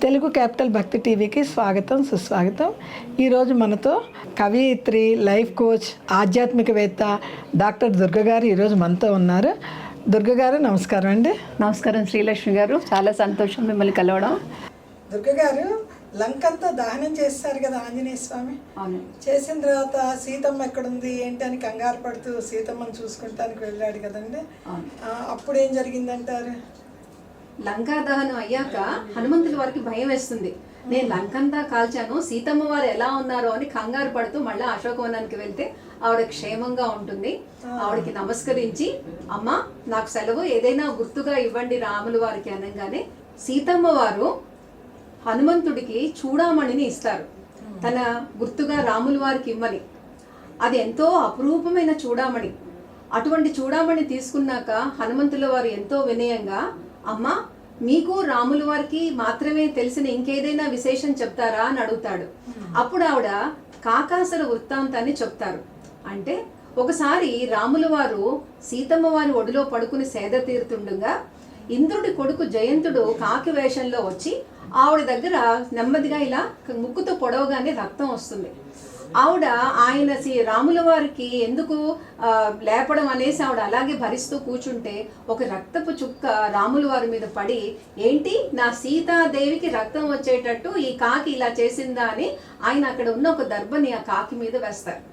Telugu capital భక్తి టీవీకి స్వాగతం సుస్వాగతం. ఈరోజు మనతో కవయిత్రి, లైఫ్ కోచ్, ఆధ్యాత్మికవేత్త డాక్టర్ దుర్గ గారు ఈరోజు మనతో ఉన్నారు. దుర్గ గారు నమస్కారం అండి. నమస్కారం శ్రీలక్ష్మి గారు, చాలా సంతోషం మిమ్మల్ని కలవడం. దుర్గ గారు లంకంతా దహనం చేస్తారు కదా ఆంజనేయ స్వామి. అవును. చేసిన తర్వాత సీతమ్మ ఎక్కడుంది ఏంటి అని కంగారు పడుతూ సీతమ్మను చూసుకుంటానికి వెళ్ళాడు కదండి. అప్పుడు ఏం జరిగిందంటారు? లంకా దహనం అయ్యాక హనుమంతుల వారికి భయం వేస్తుంది. నేను లంకంతా కాల్చాను, సీతమ్మ వారు ఎలా ఉన్నారో అని కంగారు పడుతూ మళ్ళీ అశోకవనానికి వెళ్తే ఆవిడ క్షేమంగా ఉంటుంది. ఆవిడకి నమస్కరించి, అమ్మ నాకు సెలవు, ఏదైనా గుర్తుగా ఇవ్వండి రాముల వారికి అనగానే సీతమ్మ వారు హనుమంతుడికి చూడామణిని ఇస్తారు, తన గుర్తుగా రాముల వారికి ఇమ్మని. అది ఎంతో అపురూపమైన చూడామణి. అటువంటి చూడామణి తీసుకున్నాక హనుమంతుల వారు ఎంతో వినయంగా, అమ్మ మీకు రాముల వారికి మాత్రమే తెలిసిన ఇంకేదైనా విశేషం చెప్తారా అని అడుగుతాడు. అప్పుడు ఆవిడ కాకాసుర వృత్తాంతాన్ని చెప్తారు. అంటే ఒకసారి రాముల వారు సీతమ్మ వారి ఒడిలో పడుకుని సేద తీరుతుండగా ఇంద్రుడి కొడుకు జయంతుడు కాకి వేషంలో వచ్చి ఆవిడ దగ్గర నెమ్మదిగా ఇలా ముక్కుతో పొడవగానే రక్తం వస్తుంది. ఆవిడ ఆయన రాముల వారికి ఎందుకు లేపడం అనేసి ఆవిడ అలాగే భరిస్తూ కూర్చుంటే ఒక రక్తపు చుక్క రాముల వారి మీద పడి, ఏంటి నా సీతాదేవికి రక్తం వచ్చేటట్టు ఈ కాకి ఇలా చేసిందా అని ఆయన అక్కడ ఉన్న ఒక దర్భని ఆ కాకి మీద వేస్తారు.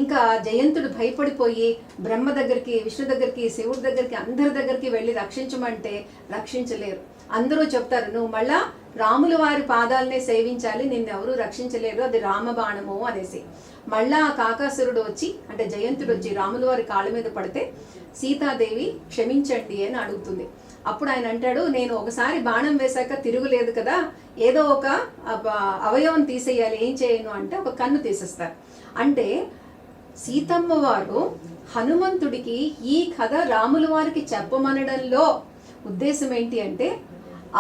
ఇంకా జయంతుడు భయపడిపోయి బ్రహ్మ దగ్గరికి, విష్ణు దగ్గరికి, శివుడి దగ్గరికి, అందరి దగ్గరికి వెళ్ళి రక్షించమంటే రక్షించలేరు. అందరూ చెప్తారు, నువ్వు మళ్ళా రాముల వారి పాదాలనే సేవించాలి, నిన్నెవరూ రక్షించలేరు, అది రామబాణము అనేసి. మళ్ళా ఆ కాకాసురుడు వచ్చి, అంటే జయంతుడు వచ్చి రాముల వారి కాళ్ళ మీద పడితే సీతాదేవి క్షమించండి అని అడుగుతుంది. అప్పుడు ఆయన అంటాడు, నేను ఒకసారి బాణం వేశాక తిరుగులేదు కదా, ఏదో ఒక అవయవం తీసేయాలి, ఏం చేయను అంటే ఒక కన్ను తీసేస్తారు. అంటే సీతమ్మ వారు హనుమంతుడికి ఈ కథ రాముల వారికి చెప్పమనడంలో ఉద్దేశం ఏంటి అంటే,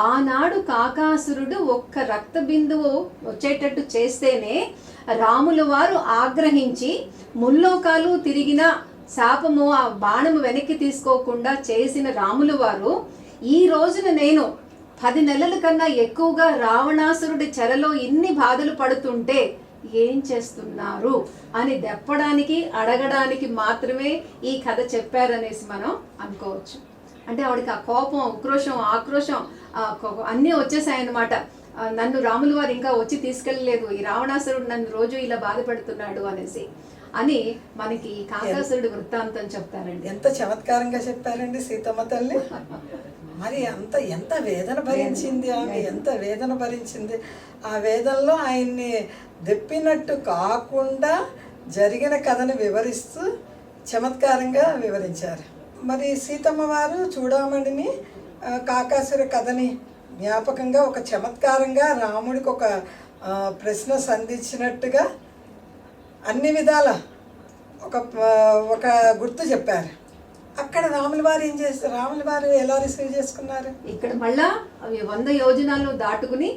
ఆనాడు కాకాసురుడు ఒక్క రక్త బిందువు వచ్చేటట్టు చేస్తేనే రాముల వారు ఆగ్రహించి ముల్లోకాలు తిరిగిన శాపము ఆ బాణము వెనక్కి తీసుకోకుండా చేసిన రాముల వారు ఈ రోజున నేను 10 నెలల కన్నా ఎక్కువగా రావణాసురుడి చెరలో ఇన్ని బాధలు పడుతుంటే ఏం చేస్తున్నారు అని దెప్పడానికి, అడగడానికి మాత్రమే ఈ కథ చెప్పారనేసి మనం అనుకోవచ్చు. అంటే ఆవిడకి ఆ కోపం, ఉక్రోషం, ఆక్రోషం అన్నీ వచ్చేసాయన్నమాట. నన్ను రాముల వారు ఇంకా వచ్చి తీసుకెళ్ళలేదు, ఈ రావణాసురుడు నన్ను రోజు ఇలా బాధపడుతున్నాడు అనేసి అని మనకి కాకాసురుడి వృత్తాంతం చెప్తారండి. ఎంత చమత్కారంగా చెప్పారండి సీతమ్మ తల్లి. మరి ఎంత వేదన భరించింది ఆమె, ఎంత వేదన భరించింది. ఆ వేదనలో ఆయన్ని దెప్పినట్టు కాకుండా జరిగిన కథను వివరిస్తూ చమత్కారంగా వివరించారు. మరి సీతమ్మ వారు చూడామణిని, కాకాసుర కథని జ్ఞాపకంగా ఒక చమత్కారంగా రాముడికి ఒక ప్రశ్న సంధించినట్టుగా అన్ని విధాల ఒక గుర్తు చెప్పారు. అక్కడ రాముల వారు ఏం చేస్తారు, రాముల వారు ఎలా రిసీవ్ చేసుకున్నారు? ఇక్కడ మళ్ళా 100 యోజనాలను దాటుకుని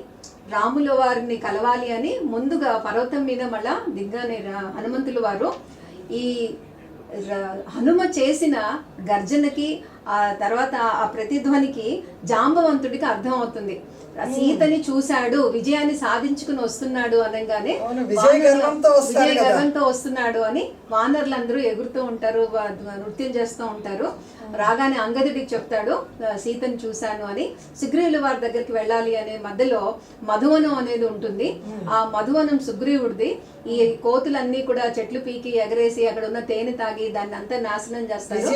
రాముల వారిని కలవాలి అని ముందుగా పర్వతం మీద మళ్ళా దిగ్గానే హనుమంతుల వారు ఈ హనుమ చేసిన గర్జనకి, ఆ తర్వాత ఆ ప్రతిధ్వనికి జాంబవంతుడికి అర్థం అవుతుంది. సీతని చూశాడు, విజయాన్ని సాధించుకుని వస్తున్నాడు అనగానే విజయ గర్వంతో వస్తున్నాడు అని వానరులందరూ ఎగురుతూ ఉంటారు, నృత్యం చేస్తూ ఉంటారు. రాగానే అంగదుడికి చెప్తాడు, సీతని చూశాను అని. సుగ్రీవుల వారి దగ్గరికి వెళ్ళాలి అనే మధ్యలో మధువనం అనేది ఉంటుంది. ఆ మధువనం సుగ్రీవుడిది. ఈ కోతులన్నీ కూడా చెట్లు పీకి ఎగరేసి అక్కడ ఉన్న తేనె తాగి దాన్ని అంతా నాశనం చేస్తారు.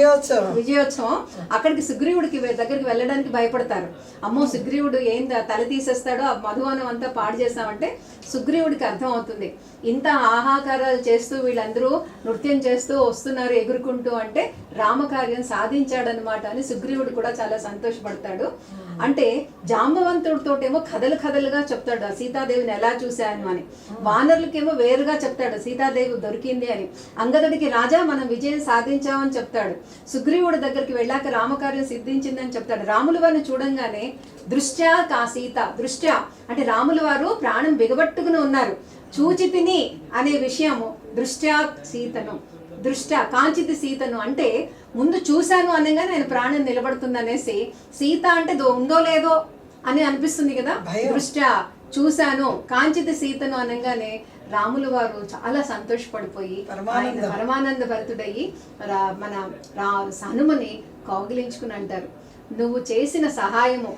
విజయోత్సవం. అక్కడికి సుగ్రీవుడికి దగ్గరికి వెళ్ళడానికి భయపడతారు. అమ్మో సుగ్రీవుడు ఏం తల తీసేస్తాడో, ఆ మధువనం అంతా పాడు చేస్తామంటే సుగ్రీవుడికి అర్థం అవుతుంది. ఇంత ఆహాకారాలు చేస్తూ వీళ్ళందరూ నృత్యం చేస్తూ వస్తున్నారు ఎగురుకుంటూ, అంటే రామకార్యం సాధించాడనమాట అని సుగ్రీవుడు కూడా చాలా సంతోషపడతాడు. అంటే జాంబవంతుడితోటేమో కథలుగా చెప్తాడు సీతాదేవిని ఎలా చూశాను అని, వానరులకేమో వేరుగా చెప్తాడు సీతాదేవి దొరికింది అని, అంగదుడికి రాజా మనం విజయం సాధించామని చెప్తాడు, సుగ్రీవుడి దగ్గరికి వెళ్ళాక రామకార్యం సిద్ధించిందని చెప్తాడు. రాముల వారిని చూడంగానే దృష్ట్యా కా సీత, దృష్ట్యా అంటే రాముల వారు ప్రాణం బిగబట్టుకుని ఉన్నారు, చూచితిని అనే విషయము దృష్ట్యా సీతను, దృష్ట్యా కాంచితి సీతను అంటే ముందు చూశాను అనగానే ఆయన ప్రాణం నిలబడుతుంది అనేసి, సీత అంటే ఉందో లేదో అని అనిపిస్తుంది కదా. భయం. దృష్ట్యా చూశాను కాంచిత సీతను అనగానే రాములు వారు చాలా సంతోషపడిపోయి ఆయన పరమానంద భరితుడయ్యి మన హనుమని కౌగిలించుకుని అంటారు, నువ్వు చేసిన సహాయము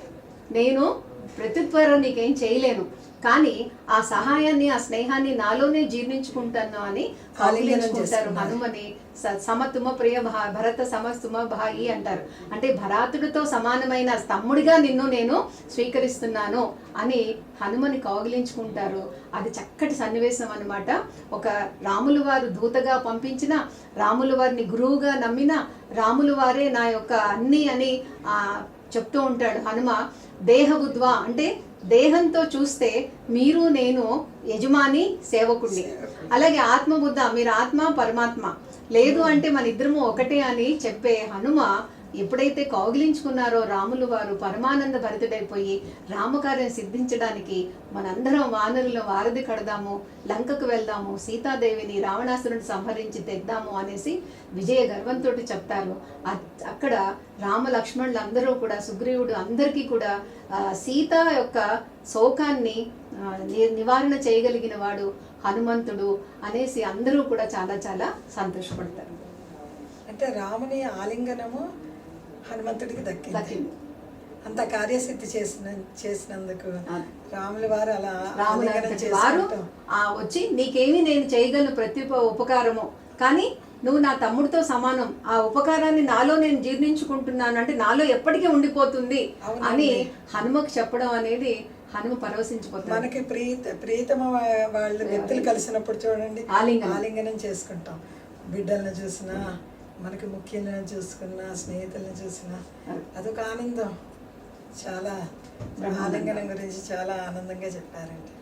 నేను ప్రత్యుత్తరం నీకేం చేయలేను, కానీ ఆ సహాయాన్ని ఆ స్నేహాన్ని నాలోనే జీర్ణించుకుంటాను అని కౌగిలించుకుంటారు హనుమని. సమతుమ ప్రియ భరత సమస్తుమ భాయి అంటారు. అంటే భరతుడితో సమానమైన తమ్ముడిగా నిన్ను నేను స్వీకరిస్తున్నాను అని హనుమని కౌగిలించుకుంటారు. అది చక్కటి సన్నివేశం అన్నమాట. ఒక రాములు వారు దూతగా పంపించిన, రాములు వారిని గురువుగా నమ్మిన, రాములు వారే నా యొక్క అన్ని అని చెప్తూ ఉంటాడు హనుమ. దేహబుద్ధ్వా అంటే దేహంతో చూస్తే మీరు నేను యజమాని సేవకుడిని, అలాగే ఆత్మబుద్ధ మీరు ఆత్మ పరమాత్మ, లేదు అంటే మన ఇద్దరము ఒకటే అని చెప్పే హనుమ ఎప్పుడైతే కౌగిలించుకున్నారో రాములు వారు పరమానంద భరితుడైపోయి రామకార్యం సిద్ధించడానికి మనందరం వానరుల వారధి కడదాము, లంకకు వెళ్దాము, సీతాదేవిని రావణాసురుని సంహరించి తెద్దాము అనేసి విజయ గర్వంతో చెప్తారు. అక్కడ రామ లక్ష్మణులు అందరూ కూడా, సుగ్రీవుడు అందరికీ కూడా సీత యొక్క శోకాన్ని నివారణ చేయగలిగిన వాడు హనుమంతుడు అనేసి అందరూ కూడా చాలా చాలా సంతోషపడతారు. అంటే రాముని ఆలింగనము హనుమంతుడికి దక్కింది. అంత కార్యసిద్ధి చేసినందుకు రాముల వారు అలా వారు వచ్చి నీకేమి నేను చేయగలను ప్రతి ఉపకారము, కానీ నువ్వు నా తమ్ముడితో సమానం, ఆ ఉపకారాన్ని నాలో నేను జీర్ణించుకుంటున్నాను అంటే నాలో ఎప్పటికీ ఉండిపోతుంది అని హనుమకు చెప్పడం అనేది హనుమ పరవశించిపోతాడు. మనకి ప్రీతమ వాళ్ళు వ్యక్తులు కలిసినప్పుడు చూడండి ఆలింగనం చేసుకుంటాం. బిడ్డలను చూసినా, మనకి ముఖ్యులను చూసుకున్నా, స్నేహితులను చూసినా అదొక ఆనందం. చాలా ఆలింగనం గురించి చాలా ఆనందంగా చెప్పారండి.